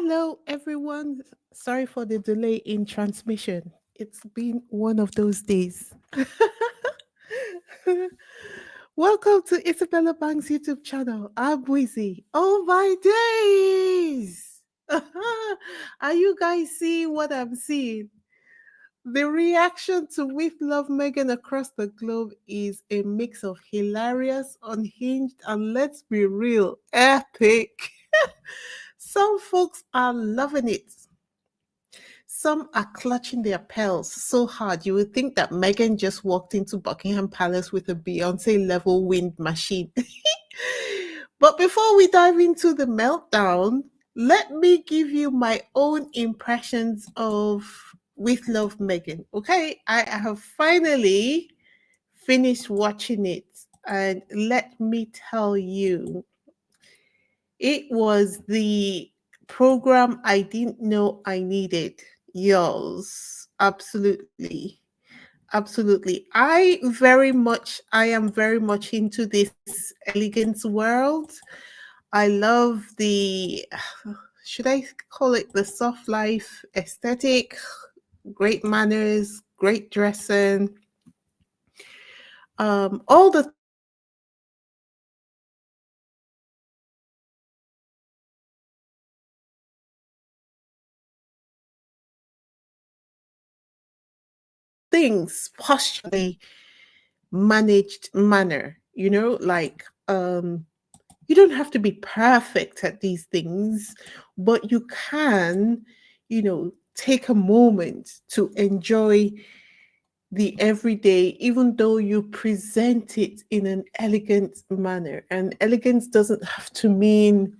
Hello, everyone. Sorry for the delay in transmission. It's been one of those days. Welcome to Isabella Bank's YouTube channel. I'm Wizzy. Oh my days! Are you guys seeing what I'm seeing? The reaction to With Love Megan across the globe is a mix of hilarious, unhinged, and let's be real, epic. Some folks are loving it. Some are clutching their pearls so hard you would think that Meghan just walked into Buckingham Palace with a Beyonce level wind machine. But before we dive into the meltdown, let me give you my own impressions of With Love Meghan. Okay, I have finally finished watching it, and let me tell you, it was the program I didn't know I needed. Yours. Absolutely. Absolutely. I am very much into this elegance world. I love the, should I call it the soft life aesthetic? Great manners, great dressing, all the things posturally managed manner, like you don't have to be perfect at these things, but you can, take a moment to enjoy the everyday, even though you present it in an elegant manner. And elegance doesn't have to mean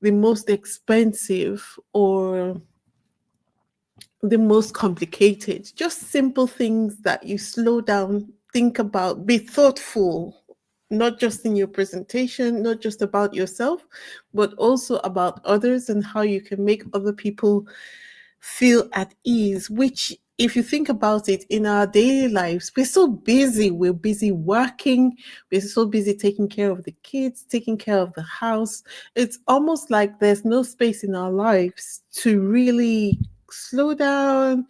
the most expensive or the most complicated, just simple things that you slow down, think about, be thoughtful, not just in your presentation, not just about yourself, but also about others and how you can make other people feel at ease, which if you think about it in our daily lives, we're so busy. We're busy working. We're so busy taking care of the kids, taking care of the house. It's almost like there's no space in our lives to really slow down,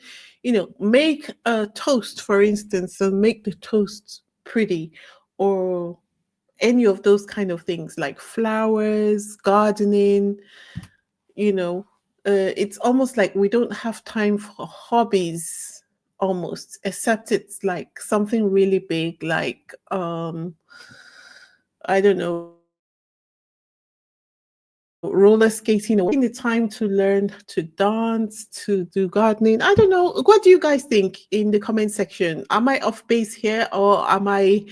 make a toast, for instance, and make the toast pretty, or any of those kind of things like flowers, gardening, it's almost like we don't have time for hobbies almost, except it's like something really big, like I don't know, roller skating, or taking the time to learn to dance, to do gardening. I don't know. What do you guys think in the comment section? Am I off base here, or am I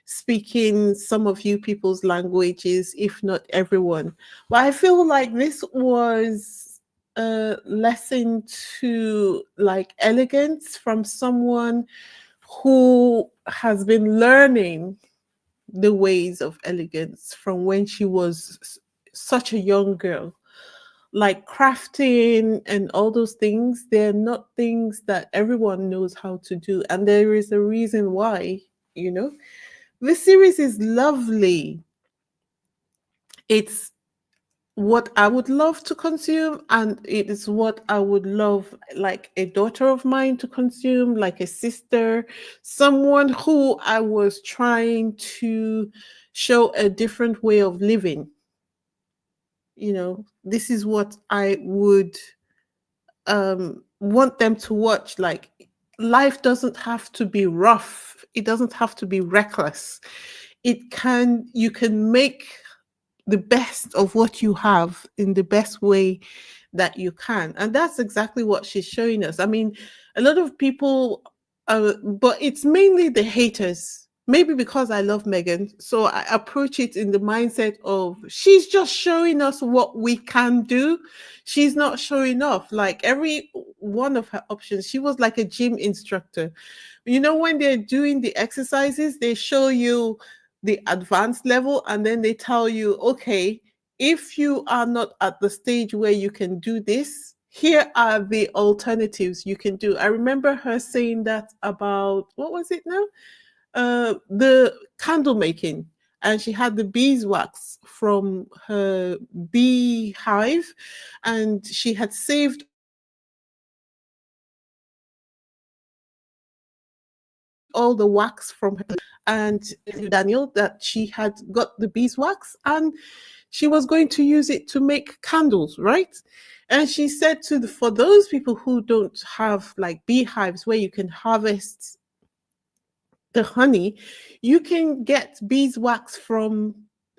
speaking some of you people's languages, if not everyone? But I feel like this was a lesson to like elegance from someone who has been learning the ways of elegance from when she was such a young girl. Like crafting and all those things, they're not things that everyone knows how to do. And there is a reason why, you know. This series is lovely. It's what I would love to consume, and it is what I would love like a daughter of mine to consume, like a sister, someone who I was trying to show a different way of living. This is what I would want them to watch. Like, life doesn't have to be rough, it doesn't have to be reckless. You can make the best of what you have in the best way that you can. And that's exactly what she's showing us. I mean, a lot of people, but it's mainly the haters. Maybe because I love Megan, so I approach it in the mindset of she's just showing us what we can do. She's not showing off. Like every one of her options, she was like a gym instructor. When they're doing the exercises, they show you the advanced level, and then they tell you, okay, if you are not at the stage where you can do this, here are the alternatives you can do. I remember her saying that about, what was it now, the candle making. and she had the beeswax from her beehive, and she had saved all the wax from her and Daniel that she had got the beeswax and she was going to use it to make candles, right? And she said to for those people who don't have like beehives where you can harvest the honey, you can get beeswax from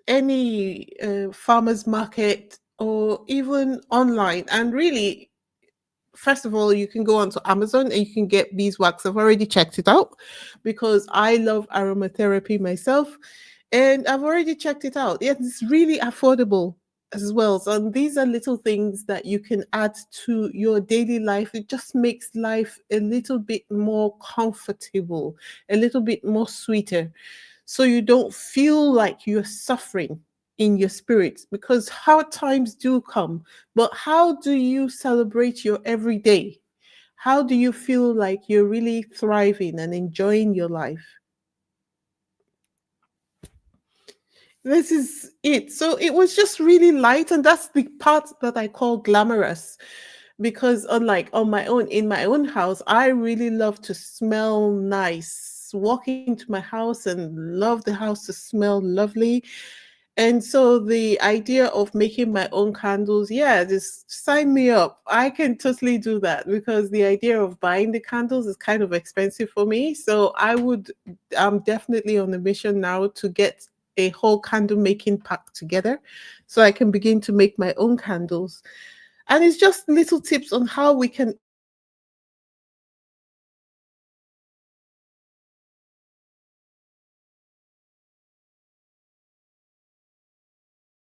any farmer's market or even online. And really, first of all, you can go onto Amazon and you can get beeswax. I've already checked it out because I love aromatherapy myself. And I've already checked it out. Yeah, it's really affordable as well. So these are little things that you can add to your daily life. It just makes life a little bit more comfortable, a little bit more sweeter. So you don't feel like you're suffering in your spirit because hard times do come. But how do you celebrate your everyday? How do you feel like you're really thriving and enjoying your life? This is it. So it was just really light, and that's the part that I call glamorous. Because unlike on my own, in my own house, I really love to smell nice. Walk into my house and love the house to smell lovely. And so the idea of making my own candles, yeah, just sign me up. I can totally do that because the idea of buying the candles is kind of expensive for me. So I'm definitely on a mission now to get a whole candle making pack together so I can begin to make my own candles. And it's just little tips on how we can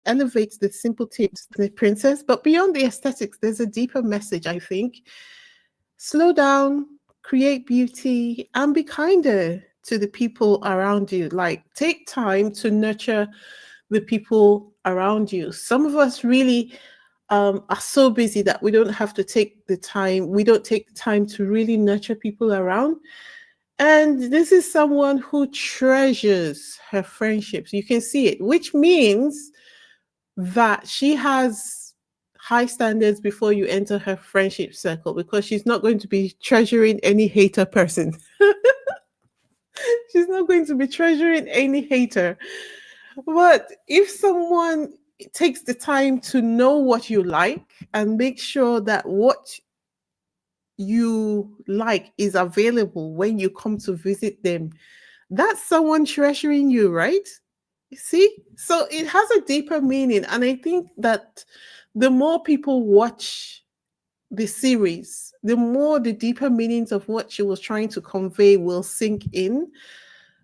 elevate the simple tips, the princess. But beyond the aesthetics, there's a deeper message, I think. Slow down, create beauty, and be kinder to the people around you. Like, take time to nurture the people around you. Some of us really are so busy that we don't have to take the time, we don't take the time to really nurture people around. And this is someone who treasures her friendships. You can see it, which means that she has high standards before you enter her friendship circle because she's not going to be treasuring any hater person. She's not going to be treasuring any hater. But if someone takes the time to know what you like and make sure that what you like is available when you come to visit them, that's someone treasuring you, right? See? So it has a deeper meaning. And I think that the more people watch the series, the more the deeper meanings of what she was trying to convey will sink in.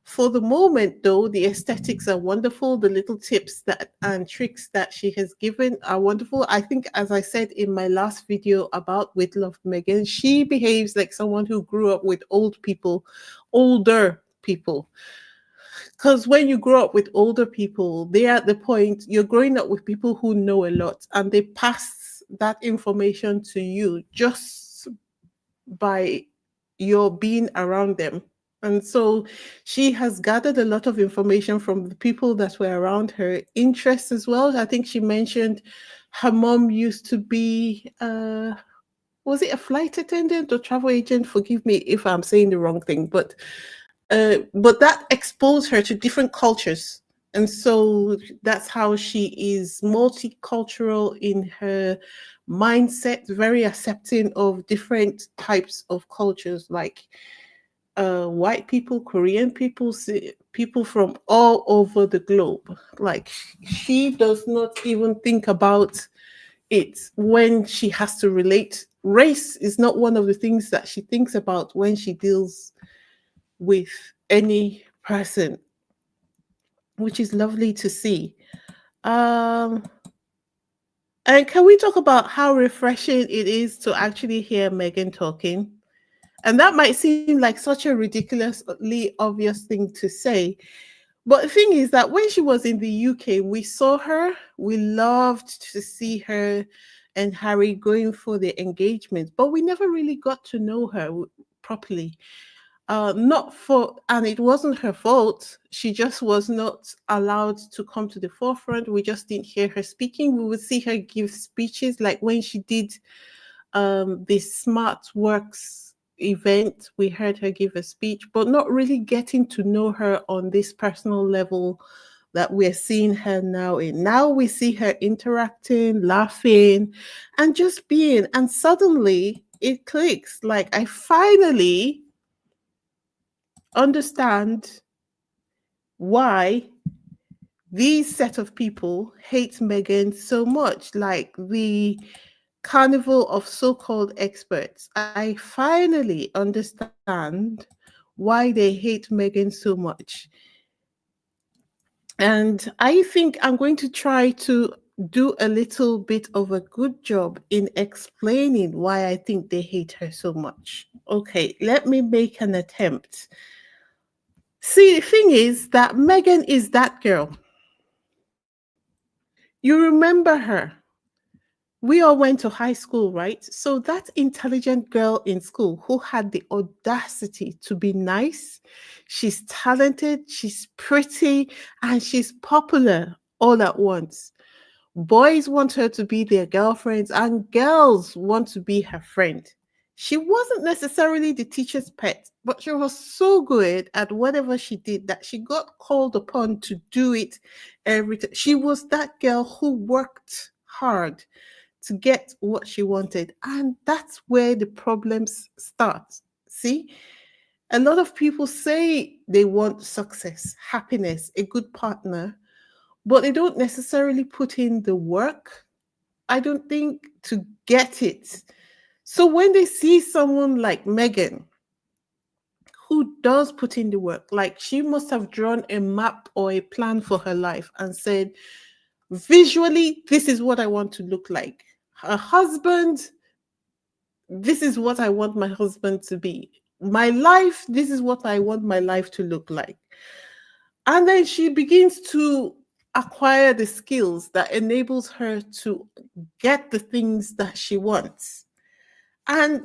For the moment, though, the aesthetics are wonderful. The little tips that and tricks that she has given are wonderful. I think, as I said in my last video about With Love Megan, she behaves like someone who grew up with older people. Because when you grow up with older people, they're at the point you're growing up with people who know a lot and they pass that information to you just by your being around them. And so she has gathered a lot of information from the people that were around her, interests as well. I think she mentioned her mom used to be, was it a flight attendant or travel agent? Forgive me if I'm saying the wrong thing, but that exposed her to different cultures. And so that's how she is multicultural in her mindset, very accepting of different types of cultures, like white people, Korean people, people from all over the globe. Like, she does not even think about it when she has to relate. Race is not one of the things that she thinks about when she deals with any person, which is lovely to see. Um, and can we talk about how refreshing it is to actually hear Megan talking? And that might seem like such a ridiculously obvious thing to say. But the thing is that when she was in the UK, we saw her, we loved to see her and Harry going for the engagement, but we never really got to know her properly. not for, and it wasn't her fault. She just was not allowed to come to the forefront. We just didn't hear her speaking. We would see her give speeches, like when she did the Smart Works event. We heard her give a speech, but not really getting to know her on this personal level that we're seeing her now in. Now we see her interacting, laughing, and just being. And suddenly it clicks. Like, I finally understand why these set of people hate Meghan so much. Like the carnival of so-called experts. I finally understand why they hate Meghan so much. And I think I'm going to try to do a little bit of a good job in explaining why I think they hate her so much. Okay, let me make an attempt. See, the thing is that Meghan is that girl. You remember her. We all went to high school, right? So that intelligent girl in school who had the audacity to be nice, she's talented, she's pretty, and she's popular all at once. Boys want her to be their girlfriends, and girls want to be her friend. She wasn't necessarily the teacher's pet, but she was so good at whatever she did that she got called upon to do it every time. She was that girl who worked hard to get what she wanted. And that's where the problems start. See, a lot of people say they want success, happiness, a good partner, but they don't necessarily put in the work, I don't think, to get it. So when they see someone like Meghan, who does put in the work, like she must have drawn a map or a plan for her life and said, visually, this is what I want to look like. Her husband, this is what I want my husband to be. My life, this is what I want my life to look like. And then she begins to acquire the skills that enables her to get the things that she wants. And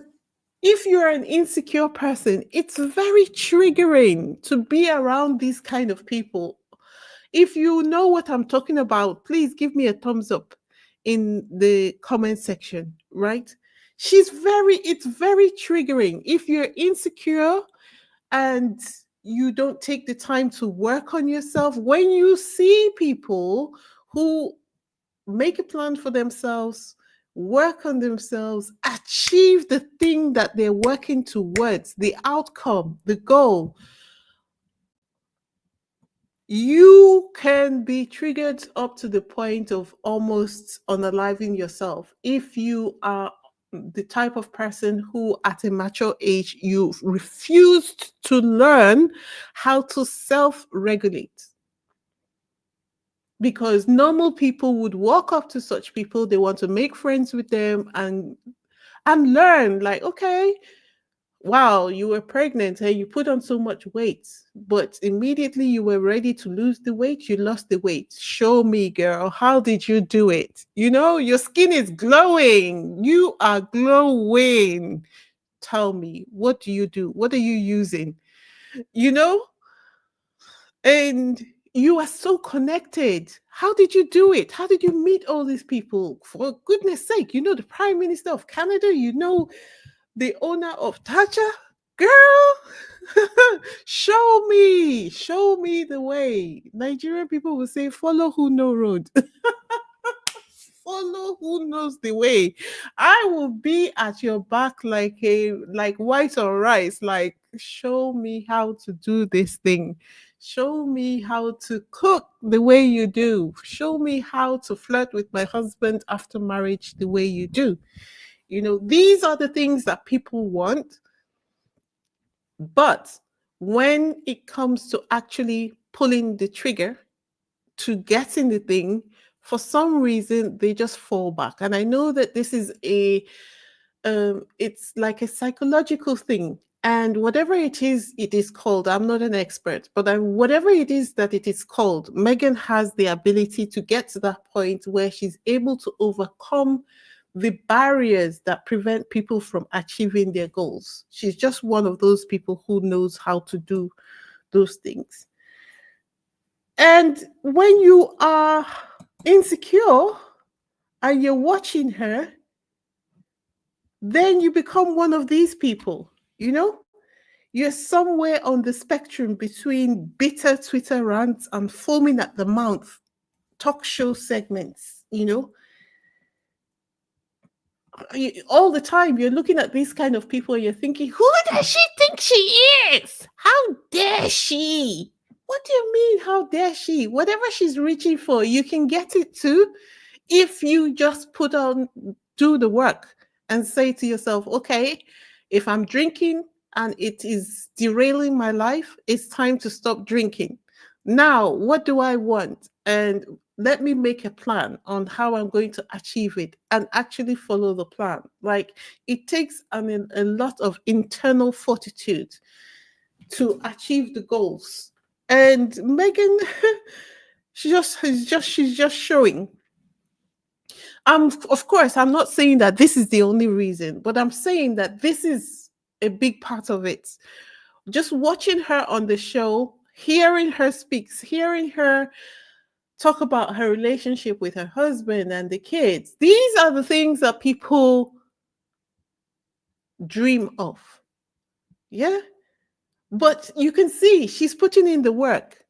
if you're an insecure person, it's very triggering to be around these kind of people. If you know what I'm talking about, please give me a thumbs up in the comment section, right? It's very triggering. If you're insecure and you don't take the time to work on yourself, when you see people who make a plan for themselves, work on themselves, achieve the thing that they're working towards, the outcome, the goal, you can be triggered up to the point of almost unaliving yourself if you are the type of person who at a mature age you've refused to learn how to self-regulate, because normal people would walk up to such people, they want to make friends with them and learn, like, okay, wow, you were pregnant and you put on so much weight, but immediately you were ready to lose the weight, you lost the weight. Show me, girl, how did you do it? You know, your skin is glowing. You are glowing. Tell me, what do you do? What are you using? You know, and you are so connected. How did you do it? How did you meet all these people? For goodness sake, you know, the Prime Minister of Canada, you know, the owner of Tacha, girl, show me the way. Nigerian people will say, follow who know road. Follow who knows the way. I will be at your back like white on rice. Like, show me how to do this thing. Show me how to cook the way you do. Show me how to flirt with my husband after marriage the way you do. You know, these are the things that people want. But when it comes to actually pulling the trigger to getting the thing, for some reason they just fall back. And I know that this is it's like a psychological thing. And whatever it is called. I'm not an expert, but whatever it is that it is called, Meghan has the ability to get to that point where she's able to overcome the barriers that prevent people from achieving their goals. She's just one of those people who knows how to do those things. And when you are insecure and you're watching her, then you become one of these people, you know? You're somewhere on the spectrum between bitter Twitter rants and foaming at the mouth talk show segments, all the time you're looking at these kind of people and you're thinking, who does she think she is? How dare she? What do you mean, how dare she? Whatever she's reaching for, you can get it too if you just do the work and say to yourself, okay, if I'm drinking and it is derailing my life, it's time to stop drinking. Now, what do I want? And let me make a plan on how I'm going to achieve it and actually follow the plan. Like, it takes a lot of internal fortitude to achieve the goals. And Meghan, she's just showing. Of course, I'm not saying that this is the only reason, but I'm saying that this is a big part of it. Just watching her on the show, hearing her speak, hearing her talk about her relationship with her husband and the kids. These are the things that people dream of. Yeah. But you can see she's putting in the work.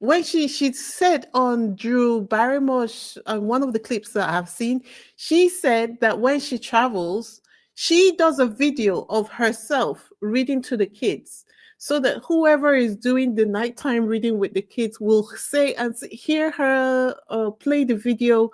When she said on Drew Barrymore's on one of the clips that I've seen, she said that when she travels, she does a video of herself reading to the kids so that whoever is doing the nighttime reading with the kids will say and hear her play the video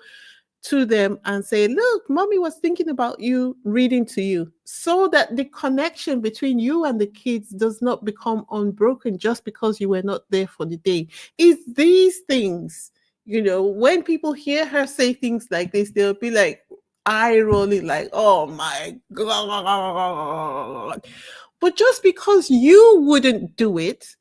to them and say, look, mommy was thinking about you reading to you, so that the connection between you and the kids does not become unbroken just because you were not there for the day. It's these things, when people hear her say things like this, they'll be like eye rolling, like, oh my God. But just because you wouldn't do it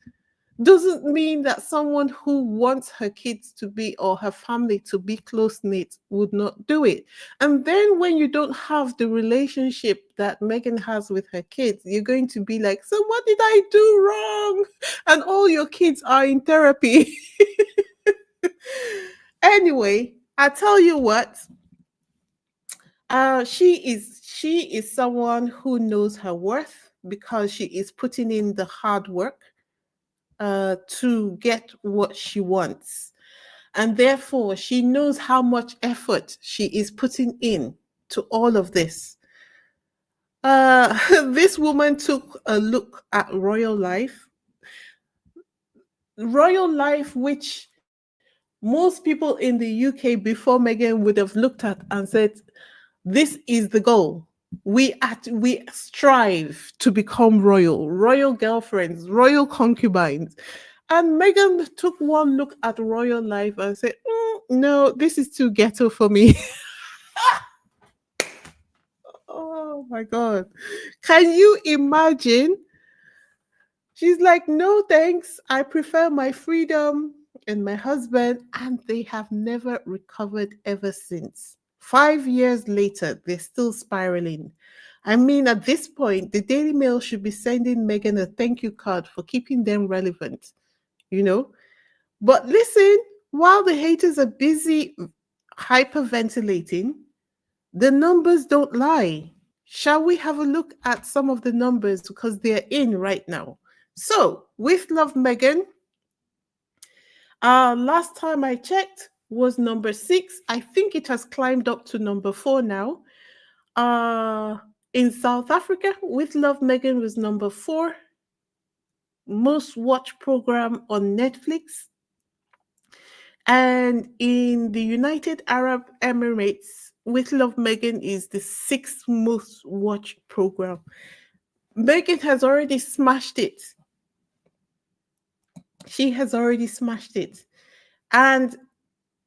doesn't mean that someone who wants her kids to be or her family to be close knit would not do it. And then when you don't have the relationship that Meghan has with her kids, you're going to be like, so what did I do wrong? And all your kids are in therapy. Anyway, I tell you what, she is someone who knows her worth because she is putting in the hard work to get what she wants. And therefore, she knows how much effort she is putting in to all of this. This woman took a look at royal life. Royal life, which most people in the UK before Meghan would have looked at and said, this is the goal. We strive to become royal girlfriends, royal concubines. And Meghan took one look at royal life and said, no, this is too ghetto for me. Oh my God. Can you imagine? She's like, no, thanks. I prefer my freedom and my husband. And they have never recovered ever since. 5 years later, they're still spiraling. I mean, at this point, the Daily Mail should be sending Meghan a thank you card for keeping them relevant, But listen, while the haters are busy hyperventilating, the numbers don't lie. Shall we have a look at some of the numbers because they're in right now? So, with Love Meghan, last time I checked was number 6. I think it has climbed up to number 4 now. In South Africa, With Love Meghan was number 4 most watched program on Netflix. And in the United Arab Emirates, With Love Meghan is the 6th most watched program. Meghan has already smashed it. She has already smashed it. And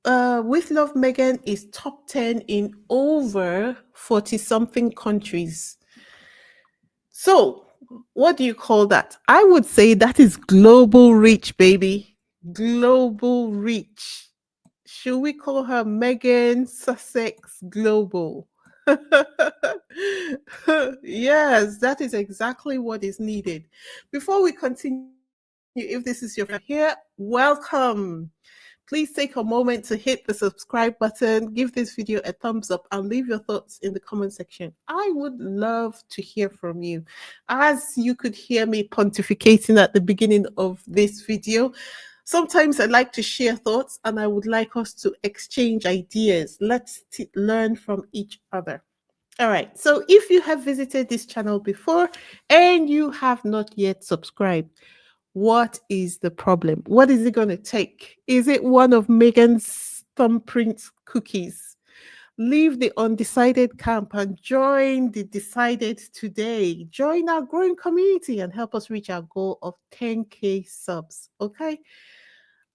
With Love Meghan is top 10 in over 40-something countries. So, what do you call that? I would say that is global reach, baby. Global reach. Should we call her Meghan Sussex Global? Yes, that is exactly what is needed. Before we continue, if this is your first time here, welcome. Please take a moment to hit the subscribe button, give this video a thumbs up, and leave your thoughts in the comment section. I would love to hear from you. As you could hear me pontificating at the beginning of this video, sometimes I like to share thoughts and I would like us to exchange ideas. Let's learn from each other. All right. So if you have visited this channel before and you have not yet subscribed, what is the problem? What is it going to take? Is it one of Meghan's thumbprint cookies? Leave the undecided camp and join the decided today. Join our growing community and help us reach our goal of 10K subs. Okay.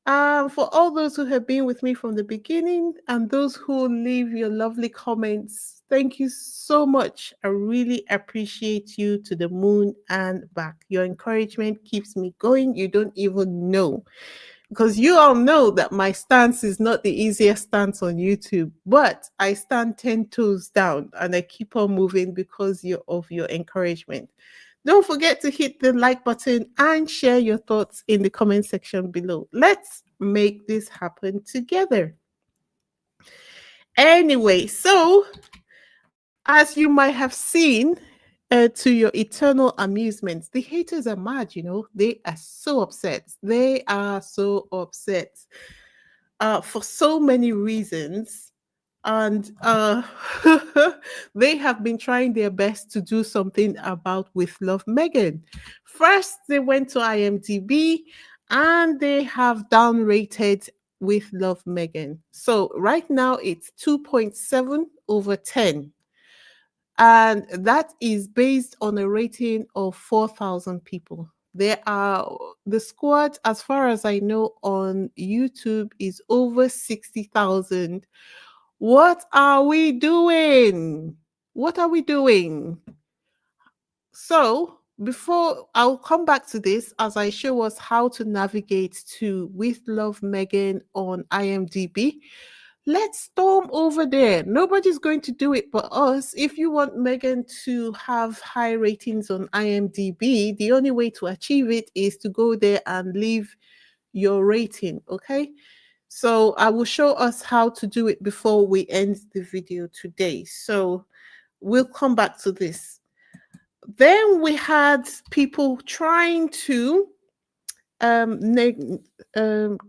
For all those who have been with me from the beginning and those who leave your lovely comments, thank you so much. I really appreciate you to the moon and back. Your encouragement keeps me going. You don't even know. Because you all know that my stance is not the easiest stance on YouTube, but I stand 10 toes down and I keep on moving because of your encouragement. Don't forget to hit the like button and share your thoughts in the comment section below. Let's make this happen together. Anyway, so as you might have seen, to your eternal amusement, the haters are mad, They are so upset. They are so upset for so many reasons. And they have been trying their best to do something about With Love Meghan. First, they went to IMDb and they have downrated With Love Meghan. So right now it's 2.7 over 10. And that is based on a rating of 4,000 people. The squad, as far as I know, on YouTube is over 60,000. What are we doing? What are we doing? So, before I'll come back to this as I show us how to navigate to With Love Meghan on IMDb. Let's storm over there. Nobody's going to do it but us. If you want Meghan to have high ratings on IMDb, the only way to achieve it is to go there and leave your rating, okay? So I will show us how to do it before we end the video today. So we'll come back to this. Then we had people trying to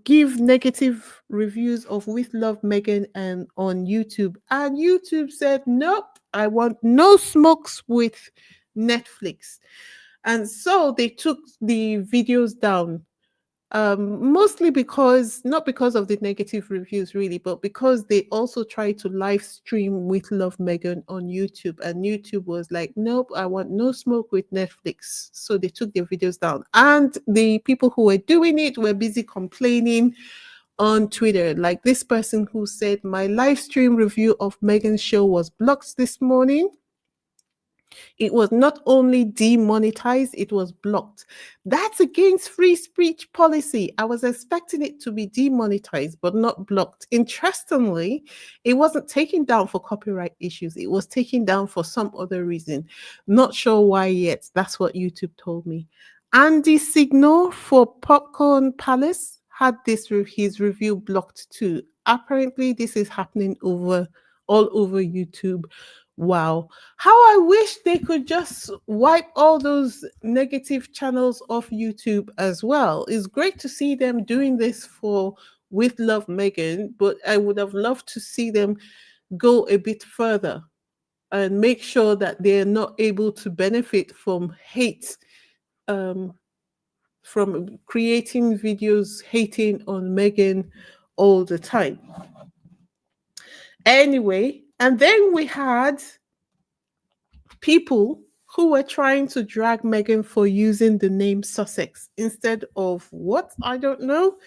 give negative reviews of With Love Meghan and on YouTube. And YouTube said, nope, I want no smokes with Netflix. And so they took the videos down. Mostly not because of the negative reviews, really, but because they also tried to live stream With Love Meghan on YouTube, and YouTube was like, nope, I want no smoke with Netflix. So they took their videos down, and the people who were doing it were busy complaining on Twitter, like this person who said, my live stream review of Meghan's show was blocked this morning. It was not only demonetized, it was blocked. That's against free speech policy. I was expecting it to be demonetized, but not blocked. Interestingly, it wasn't taken down for copyright issues. It was taken down for some other reason. Not sure why yet. That's what YouTube told me. Andy Signal for Popcorn Palace had his review blocked too. Apparently, this is happening all over YouTube. Wow. How I wish they could just wipe all those negative channels off YouTube as well. It's great to see them doing this for With Love Meghan, but I would have loved to see them go a bit further and make sure that they're not able to benefit from hate, from creating videos hating on Meghan all the time. Anyway, and then we had people who were trying to drag Meghan for using the name Sussex instead of what? I don't know.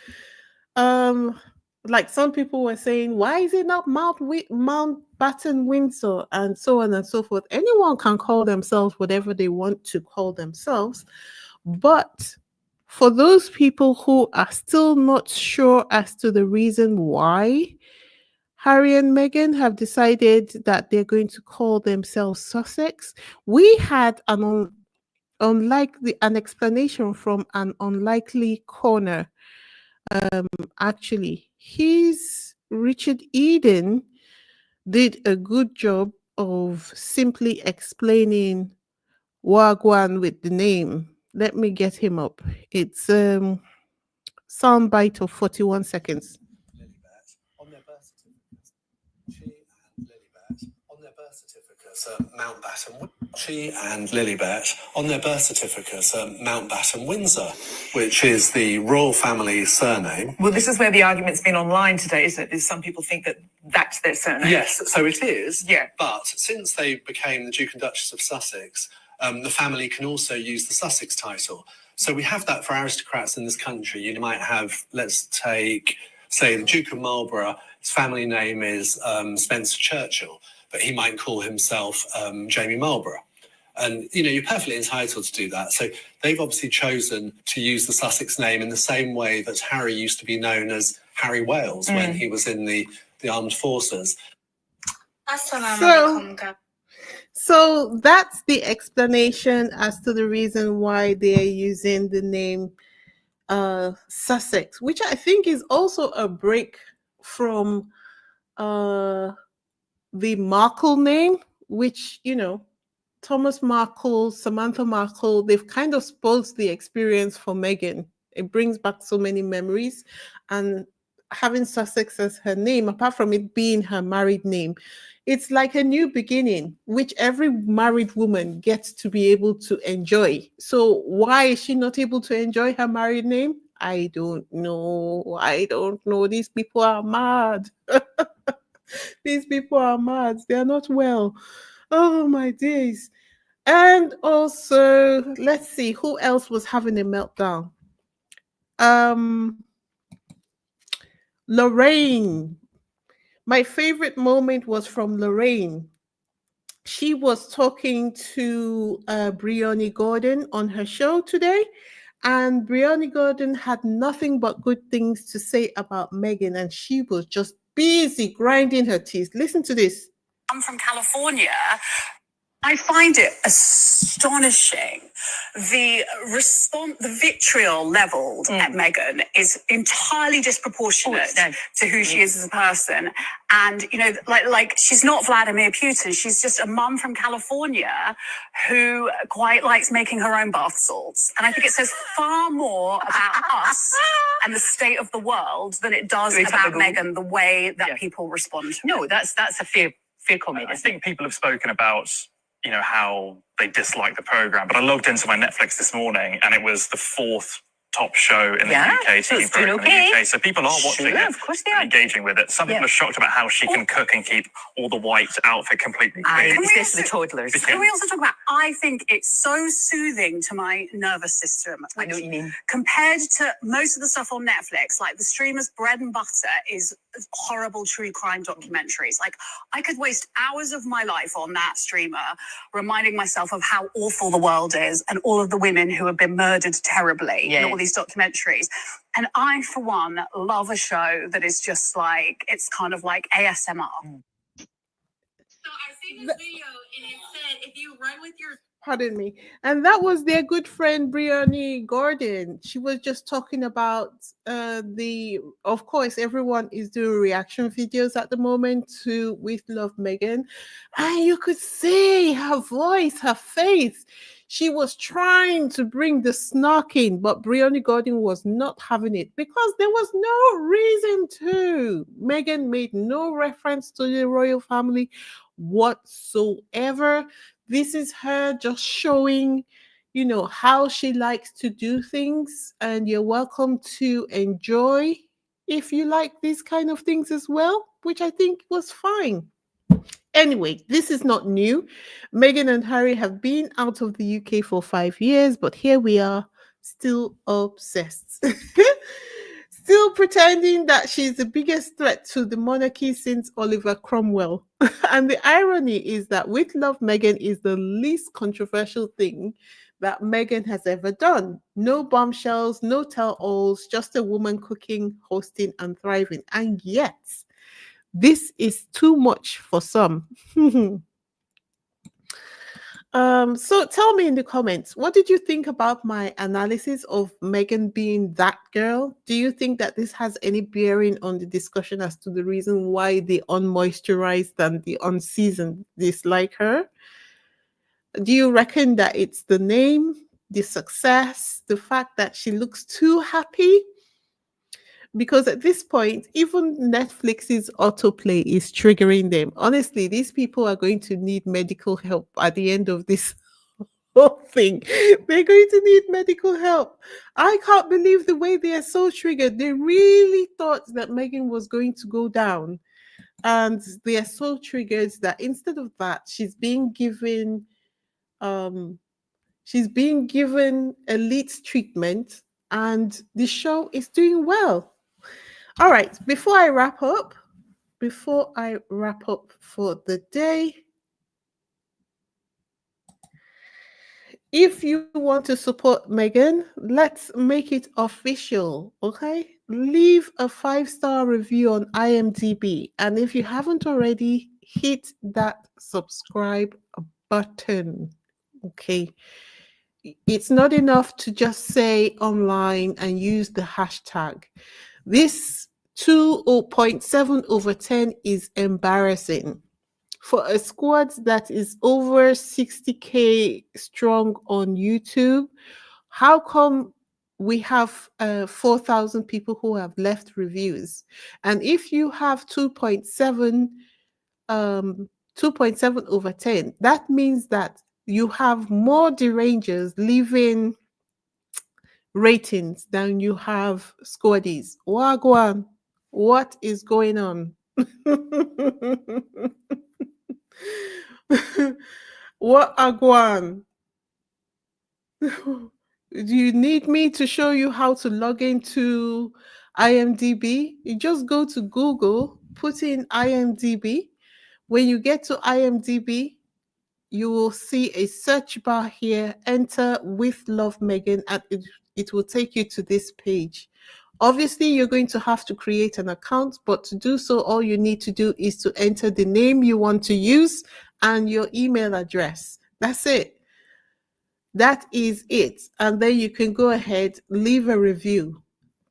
Like some people were saying, why is it not Mountbatten Windsor, and so on and so forth. Anyone can call themselves whatever they want to call themselves. But for those people who are still not sure as to the reason why, Harry and Meghan have decided that they're going to call themselves Sussex. We had an explanation from an unlikely corner. Actually, he's Richard Eden did a good job of simply explaining Wagwan with the name. Let me get him up. It's soundbite of 41 seconds. On their birth certificates, she and Lilibet on their birth certificates Mountbatten. She and Lilibet on their birth certificates Mountbatten Windsor, which is the royal family surname. Well, this is where the argument's been online today, isn't it? Is some people think that that's their surname. Yes, so it is. Yeah. But since they became the Duke and Duchess of Sussex, the family can also use the Sussex title. So we have that for aristocrats in this country. You might have, let's take, say, the Duke of Marlborough. His family name is Spencer Churchill, but he might call himself Jamie Marlborough. And, you know, you're perfectly entitled to do that. So they've obviously chosen to use the Sussex name in the same way that Harry used to be known as Harry Wales when he was in the armed forces. So that's the explanation as to the reason why they are using the name Sussex, which I think is also a break from the Markle name, which, you know, Thomas Markle, Samantha Markle, they've kind of spoiled the experience for Meghan. It brings back so many memories. And having Sussex as her name, apart from it being her married name, it's like a new beginning, which every married woman gets to be able to enjoy. So why is she not able to enjoy her married name? I don't know. I don't know. These people are mad. These people are mad. They are not well. Oh my days. And also, let's see who else was having a meltdown. Lorraine. My favorite moment was from Lorraine. She was talking to Briony Gordon on her show today, and Briony Gordon had nothing but good things to say about Meghan, and she was just busy grinding her teeth. Listen to this. I'm from California. I find it astonishing. The response, the vitriol leveled at Meghan is entirely disproportionate to who she is as a person. And, you know, like she's not Vladimir Putin. She's just a mum from California who quite likes making her own bath salts. And I think it says far more about us and the state of the world than it does about Meghan, the way that people respond to No, that's a fair comment. I think people have spoken about, you know, how they dislike the program, but I logged into my Netflix this morning and it was the fourth top show in the UK, TV program in the UK. So people are watching it of course they are. and engaging with it. Some people are shocked about how she can cook and keep all the white outfit completely clean. Especially the toddlers. Can we also talk about, I think it's so soothing to my nervous system. I know what you mean. Compared to most of the stuff on Netflix, like the streamer's bread and butter is horrible true crime documentaries. Like I could waste hours of my life on that streamer reminding myself of how awful the world is and all of the women who have been murdered terribly in all these documentaries. And I, for one, love a show that is just like, it's kind of like ASMR. So I seen this video and it said if you run with your Pardon me. And that was their good friend Briony Gordon. She was just talking about of course, everyone is doing reaction videos at the moment to With Love Meghan. And you could see her voice, her face. She was trying to bring the snark in, but Briony Gordon was not having it because there was no reason to. Meghan made no reference to the royal family whatsoever. This is her just showing, you know, how she likes to do things, and you're welcome to enjoy if you like these kind of things as well, which I think was fine. Anyway, this is not new. Meghan and Harry have been out of the UK for 5 years, but here we are, still obsessed. Still pretending that she's the biggest threat to the monarchy since Oliver Cromwell. And the irony is that With Love Meghan is the least controversial thing that Meghan has ever done. No bombshells, no tell-alls, just a woman cooking, hosting, and thriving. And yet, This is too much for some. So tell me in the comments, what did you think about my analysis of Meghan being that girl? Do you think that this has any bearing on the discussion as to the reason why the unmoisturized and the unseasoned dislike her? Do you reckon that it's the name, the success, the fact that she looks too happy? Because at this point, even Netflix's autoplay is triggering them. Honestly, these people are going to need medical help at the end of this whole thing. They're going to need medical help. I can't believe the way they are so triggered. They really thought that Meghan was going to go down. And they are so triggered that instead of that, um she's being given elite treatment, and the show is doing well. All right, before I wrap up for the day, if you want to support Megan, let's make it official, okay? Leave a 5-star review on IMDb. And if you haven't already, hit that subscribe button, okay? It's not enough to just say online and use the hashtag. This 2.7 over 10 is embarrassing. For a squad that is over 60K strong on YouTube, how come we have 4,000 people who have left reviews? And if you have 2.7 over 10, that means that you have more derangers leaving ratings than you have squaddies. Wagwan, what is going on? What agwan? Do you need me to show you how to log into IMDb? You just go to Google, put in IMDb. When you get to IMDb, you will see a search bar here. Enter With Love Meghan, and it will take you to this page. Obviously, you're going to have to create an account, but to do so, all you need to do is to enter the name you want to use and your email address. That's it. That is it. And then you can go ahead, leave a review.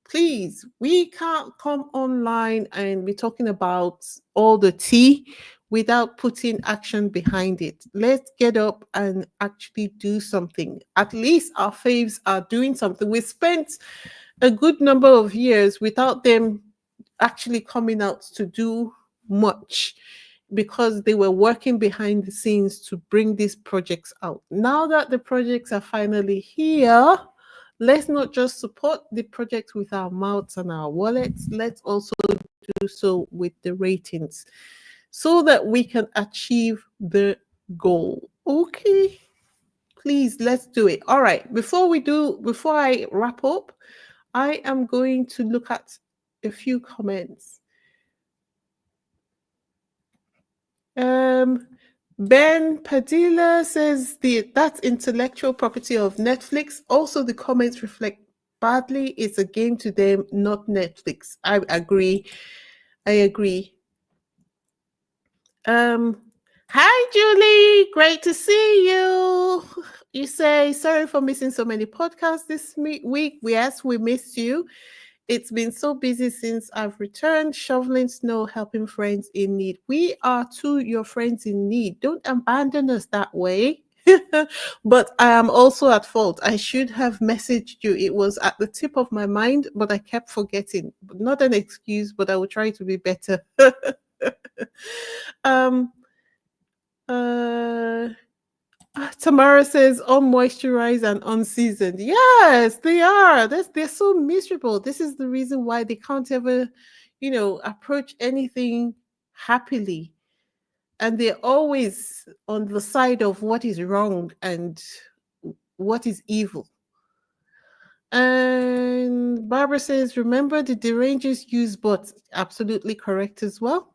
Please, we can't come online and be talking about all the tea without putting action behind it. Let's get up and actually do something. At least our faves are doing something. We spent a good number of years without them actually coming out to do much because they were working behind the scenes to bring these projects out. Now that the projects are finally here, let's not just support the project with our mouths and our wallets, let's also do so with the ratings so that we can achieve the goal. Okay, please, let's do it. All right, before I wrap up, I am going to look at a few comments. Ben Padilla says that's intellectual property of Netflix. Also, the comments reflect badly. It's a game to them, not Netflix. I agree. Hi Julie, great to see you. You say sorry for missing so many podcasts this week. Yes, we missed you. It's been so busy since I've returned, shoveling snow, helping friends in need. We are too your friends in need. Don't abandon us that way. But I am also at fault. I should have messaged you. It was at the tip of my mind, but I kept forgetting. Not an excuse, but I will try to be better. Tamara says unmoisturized and unseasoned. Yes, they are. They're so miserable. This is the reason why they can't ever, approach anything happily. And they're always on the side of what is wrong and what is evil. And Barbara says, remember the derangers use bots. Absolutely correct as well.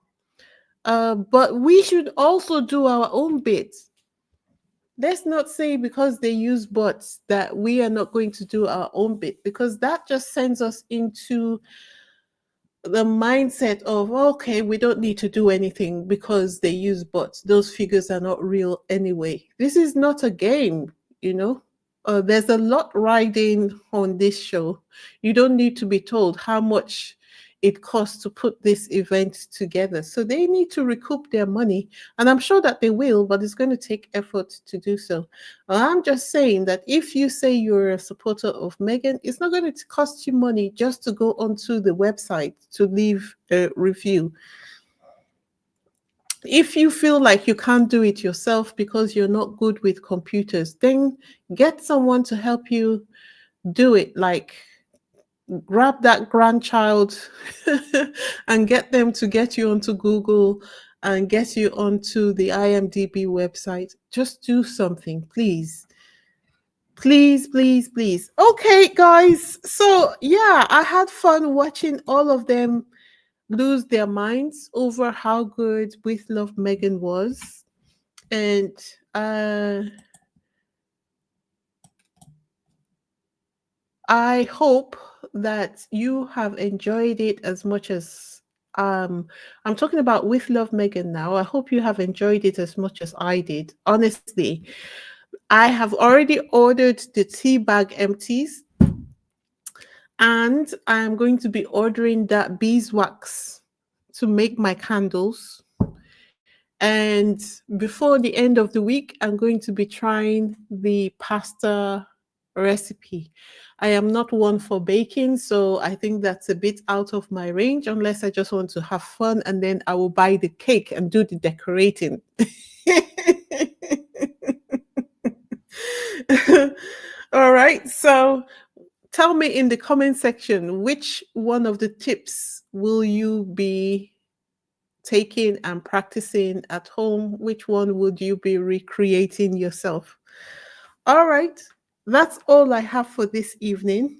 But we should also do our own bit. Let's not say because they use bots that we are not going to do our own bit, because that just sends us into the mindset of, okay, we don't need to do anything because they use bots. Those figures are not real anyway. This is not a game, you know. There's a lot riding on this show. You don't need to be told how much it costs to put this event together. So they need to recoup their money. And I'm sure that they will, but it's going to take effort to do so. I'm just saying that if you say you're a supporter of Meghan, it's not going to cost you money just to go onto the website to leave a review. If you feel like you can't do it yourself because you're not good with computers, then get someone to help you do it. Like, grab that grandchild and get them to get you onto Google and get you onto the IMDb website. Just do something, please. Please, please, please. Okay, guys. So, yeah, I had fun watching all of them lose their minds over how good With Love Meghan was. And I hope that you have enjoyed it as much as I'm talking about With Love Meghan now. I hope you have enjoyed it as much as I did. Honestly, I have already ordered the tea bag empties, and I'm going to be ordering that beeswax to make my candles. And before the end of the week, I'm going to be trying the pasta recipe. I am not one for baking, so I think that's a bit out of my range unless I just want to have fun, and then I will buy the cake and do the decorating. All right, so tell me in the comment section, which one of the tips will you be taking and practicing at home? Which one would you be recreating yourself? All right, that's all I have for this evening.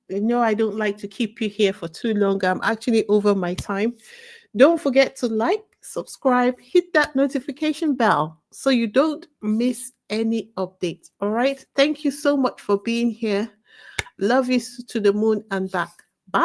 You know, I don't like to keep you here for too long. I'm actually over my time. Don't forget to like, subscribe, hit that notification bell so you don't miss any updates. All right, thank you so much for being here. Love you to the moon and back. Bye.